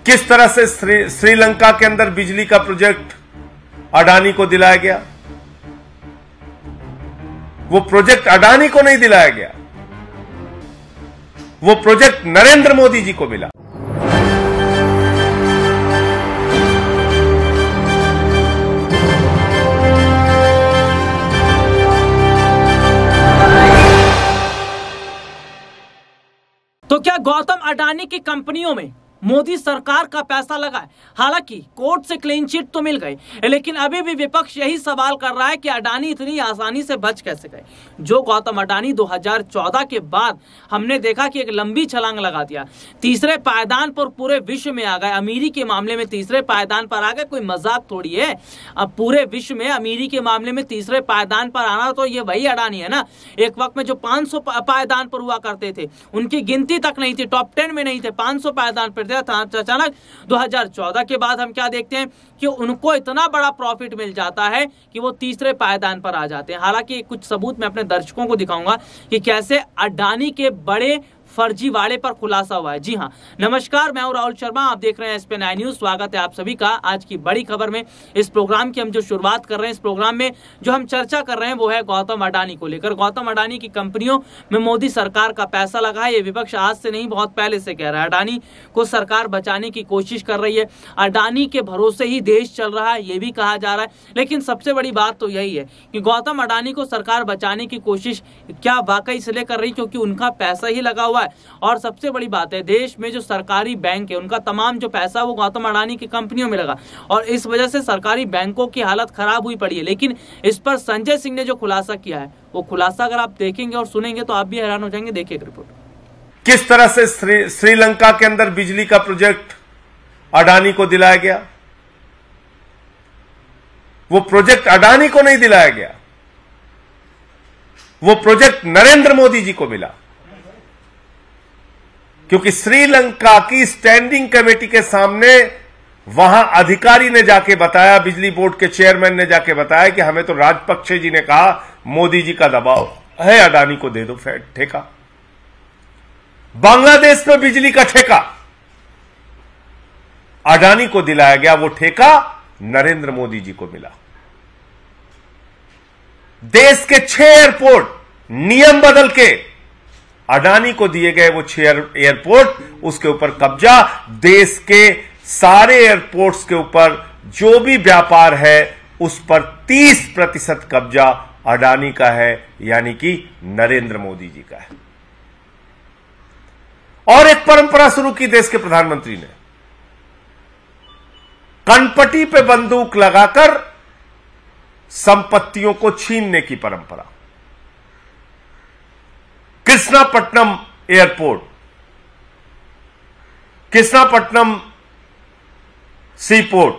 किस तरह से श्रीलंका के अंदर बिजली का प्रोजेक्ट अडानी को दिलाया गया? वो प्रोजेक्ट अडानी को नहीं दिलाया गया, वो प्रोजेक्ट नरेंद्र मोदी जी को मिला। तो क्या गौतम अडानी की कंपनियों में मोदी सरकार का पैसा लगा है? हालांकि कोर्ट से क्लीन चिट तो मिल गई, लेकिन अभी भी विपक्ष यही सवाल कर रहा है कि अडानी इतनी आसानी से बच कैसे गए। जो गौतम अडानी 2014 के बाद हमने देखा कि एक लंबी छलांग लगा दिया, तीसरे पायदान पर पूरे विश्व में आ गए। अमीरी के मामले में तीसरे पायदान पर आ गए, कोई मजाक थोड़ी है। अब पूरे विश्व में अमीरी के मामले में तीसरे पायदान पर आना तो ये वही अडानी है ना। एक वक्त में जो 500 पायदान पर हुआ करते थे, उनकी गिनती तक नहीं थी, टॉप 10 में नहीं थे, 500 पायदान पर थे। अचानक 2014 के बाद हम क्या देखते हैं कि उनको इतना बड़ा प्रॉफिट मिल जाता है कि वो तीसरे पायदान पर आ जाते हैं। हालांकि कुछ सबूत मैं अपने दर्शकों को दिखाऊंगा कि कैसे अडानी के बड़े फर्जीवाड़े पर खुलासा हुआ है। जी हां, नमस्कार, मैं हूं राहुल शर्मा, आप देख रहे हैं एसपी 9 न्यूज। स्वागत है आप सभी का आज की बड़ी खबर में। इस प्रोग्राम की हम जो शुरुआत कर रहे हैं, इस प्रोग्राम में जो हम चर्चा कर रहे हैं वो है गौतम अडानी को लेकर। गौतम अडानी की कंपनियों में मोदी सरकार का पैसा लगा है, ये विपक्ष आज से नहीं बहुत पहले से कह रहा है। अडानी को सरकार बचाने की कोशिश कर रही है, अडानी के भरोसे ही देश चल रहा है, ये भी कहा जा रहा है। लेकिन सबसे बड़ी बात तो यही है कि गौतम अडानी को सरकार बचाने की कोशिश क्या वाकई इसलिए कर रही क्योंकि उनका पैसा ही लगा हुआ है। और सबसे बड़ी बात है, देश में जो सरकारी बैंक है उनका तमाम जो पैसा वो गौतम अडानी की कंपनियों में लगा, और इस वजह से सरकारी बैंकों की हालत खराब हुई पड़ी है। लेकिन इस पर संजय सिंह ने जो खुलासा किया है, वो खुलासा अगर आप देखेंगे और सुनेंगे तो आप भी हैरान हो जाएंगे। देखिए रिपोर्ट। किस तरह से श्रीलंका के अंदर बिजली का प्रोजेक्ट अडानी को दिलाया गया? वो प्रोजेक्ट अडानी को नहीं दिलाया गया, वो प्रोजेक्ट नरेंद्र मोदी जी को मिला। क्योंकि श्रीलंका की स्टैंडिंग कमेटी के सामने वहां अधिकारी ने जाके बताया, बिजली बोर्ड के चेयरमैन ने जाके बताया कि हमें तो राजपक्षे जी ने कहा मोदी जी का दबाव है, अडानी को दे दो ठेका। बांग्लादेश में बिजली का ठेका अडानी को दिलाया गया, वो ठेका नरेंद्र मोदी जी को मिला। देश के 6 एयरपोर्ट नियम बदल के अडानी को दिए गए, वो 6 एयरपोर्ट, उसके ऊपर कब्जा। देश के सारे एयरपोर्ट्स के ऊपर जो भी व्यापार है उस पर 30% कब्जा अडानी का है, यानी कि नरेंद्र मोदी जी का है। और एक परंपरा शुरू की देश के प्रधानमंत्री ने, कनपटी पे बंदूक लगाकर संपत्तियों को छीनने की परंपरा। कृष्णापट्टनम एयरपोर्ट, कृष्णापट्टनम सीपोर्ट,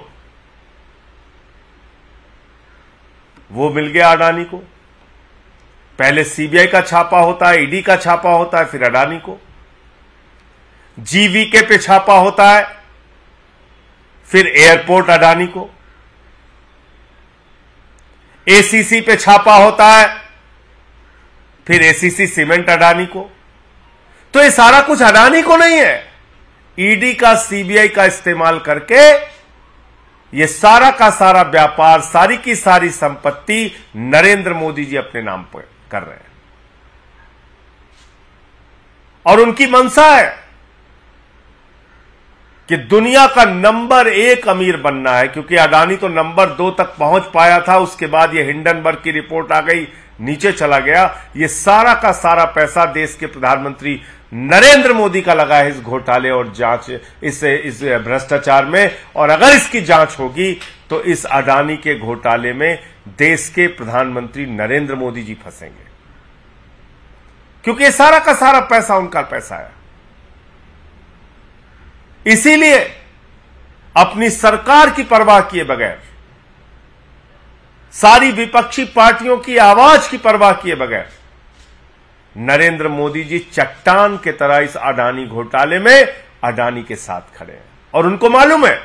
वो मिल गया अडानी को। पहले सीबीआई का छापा होता है, ईडी का छापा होता है, फिर अडानी को। जीवीके पे छापा होता है, फिर एयरपोर्ट अडानी को। एसीसी पे छापा होता है, फिर एसीसी सीमेंट अडानी को। तो ये सारा कुछ अडानी को नहीं है, ईडी का, सीबीआई का इस्तेमाल करके ये सारा का सारा व्यापार, सारी की सारी संपत्ति नरेंद्र मोदी जी अपने नाम पर कर रहे हैं। और उनकी मंशा है कि दुनिया का नंबर 1 अमीर बनना है, क्योंकि अडानी तो नंबर 2 तक पहुंच पाया था, उसके बाद ये हिंडनबर्ग की रिपोर्ट आ गई, नीचे चला गया। ये सारा का सारा पैसा देश के प्रधानमंत्री नरेंद्र मोदी का लगा है इस घोटाले और जांच, इस भ्रष्टाचार में। और अगर इसकी जांच होगी तो इस अडानी के घोटाले में देश के प्रधानमंत्री नरेंद्र मोदी जी फंसेंगे, क्योंकि ये सारा का सारा पैसा उनका पैसा है। इसीलिए अपनी सरकार की परवाह किए बगैर, सारी विपक्षी पार्टियों की आवाज की परवाह किए बगैर नरेंद्र मोदी जी चट्टान के तरह इस अडानी घोटाले में अडानी के साथ खड़े हैं। और उनको मालूम है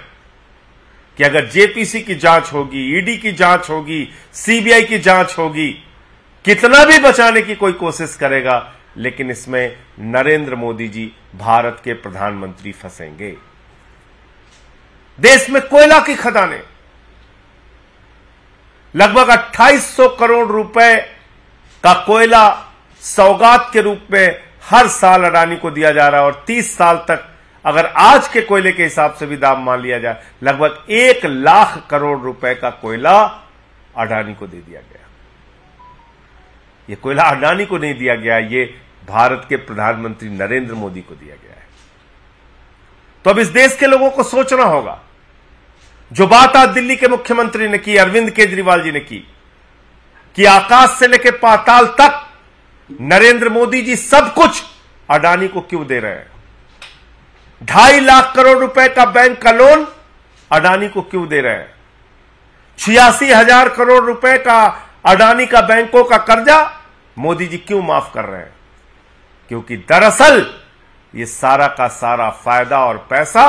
कि अगर जेपीसी की जांच होगी, ईडी की जांच होगी, सीबीआई की जांच होगी, कितना भी बचाने की कोई कोशिश करेगा, लेकिन इसमें नरेंद्र मोदी जी भारत के प्रधानमंत्री फंसेंगे। देश में कोयला की खदानें, लगभग 2800 करोड़ रुपए का कोयला सौगात के रूप में हर साल अडानी को दिया जा रहा है और 30 साल तक अगर आज के कोयले के हिसाब से भी दाम मान लिया जाए लगभग 1 लाख करोड़ रुपए का कोयला अडानी को दे दिया गया। यह कोयला अडानी को नहीं दिया गया, यह भारत के प्रधानमंत्री नरेंद्र मोदी को दिया गया है। तो अब इस देश के लोगों को सोचना होगा, जो बात आज दिल्ली के मुख्यमंत्री ने की, अरविंद केजरीवाल जी ने की, कि आकाश से लेकर पाताल तक नरेंद्र मोदी जी सब कुछ अडानी को क्यों दे रहे हैं? 2.5 लाख करोड़ रुपए का बैंक का लोन अडानी को क्यों दे रहे हैं? 86,000 करोड़ रुपए का अडानी का बैंकों का कर्जा मोदी जी क्यों माफ कर रहे हैं? क्योंकि दरअसल ये सारा का सारा फायदा और पैसा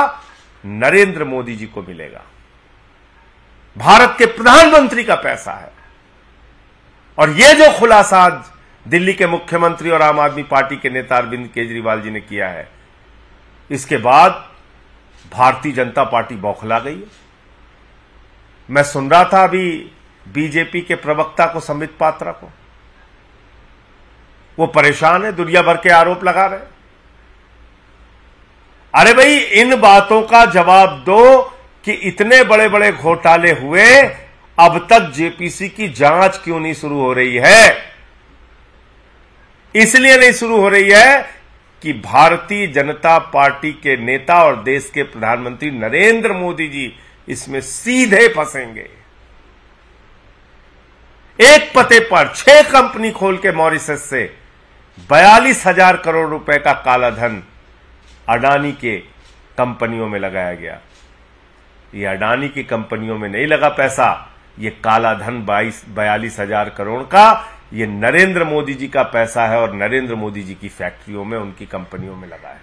नरेंद्र मोदी जी को मिलेगा, भारत के प्रधानमंत्री का पैसा है। और यह जो खुलासा आज दिल्ली के मुख्यमंत्री और आम आदमी पार्टी के नेता अरविंद केजरीवाल जी ने किया है, इसके बाद भारतीय जनता पार्टी बौखला गई है। मैं सुन रहा था अभी बीजेपी के प्रवक्ता को, संबित पात्रा को, वो परेशान है, दुनिया भर के आरोप लगा रहे। अरे भाई, इन बातों का जवाब दो कि इतने बड़े बड़े घोटाले हुए, अब तक जेपीसी की जांच क्यों नहीं शुरू हो रही है? इसलिए नहीं शुरू हो रही है कि भारतीय जनता पार्टी के नेता और देश के प्रधानमंत्री नरेंद्र मोदी जी इसमें सीधे फंसेंगे। एक पते पर 6 कंपनी खोल के मॉरिशस से 42,000 करोड़ रुपए का काला धन अडानी के कंपनियों में लगाया गया। ये अडानी की कंपनियों में नहीं लगा पैसा, ये काला धन 42,000 करोड़ का ये नरेंद्र मोदी जी का पैसा है और नरेंद्र मोदी जी की फैक्ट्रियों में, उनकी कंपनियों में लगा है।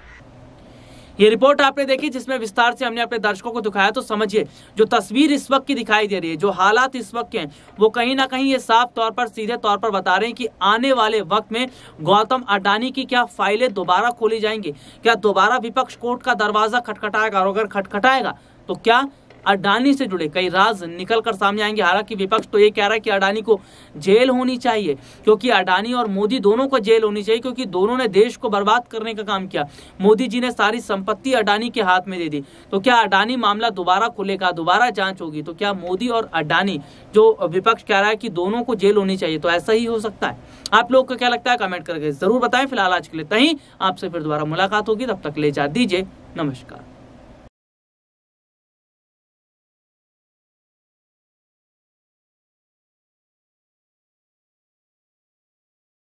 ये रिपोर्ट आपने देखी जिसमें विस्तार से हमने अपने दर्शकों को दिखाया, तो समझिए जो तस्वीर इस वक्त की दिखाई दे रही है, जो हालात इस वक्त के हैं, वो कहीं ना कहीं ये साफ तौर पर, सीधे तौर पर बता रहे हैं कि आने वाले वक्त में गौतम अडानी की क्या फाइलें दोबारा खोली जाएंगी, क्या दोबारा विपक्ष कोर्ट का दरवाजा खटखटाएगा, और अगर खटखटाएगा तो क्या अडानी से जुड़े कई राज निकल कर सामने आएंगे। हालांकि विपक्ष तो ये कह रहा है कि अडानी को जेल होनी चाहिए, क्योंकि अडानी और मोदी दोनों को जेल होनी चाहिए, क्योंकि दोनों ने देश को बर्बाद करने का काम किया। मोदी जी ने सारी संपत्ति अडानी के हाथ में दे दी। तो क्या अडानी मामला दोबारा खुलेगा, दोबारा जांच होगी, तो क्या मोदी और अडानी, जो विपक्ष कह रहा है कि दोनों को जेल होनी चाहिए, तो ऐसा ही हो सकता है? आप लोग को क्या लगता है कमेंट करके जरूर बताएं। फिलहाल आज के लिए इतना ही, आपसे फिर दोबारा मुलाकात होगी, तब तक ले जा दीजिए, नमस्कार।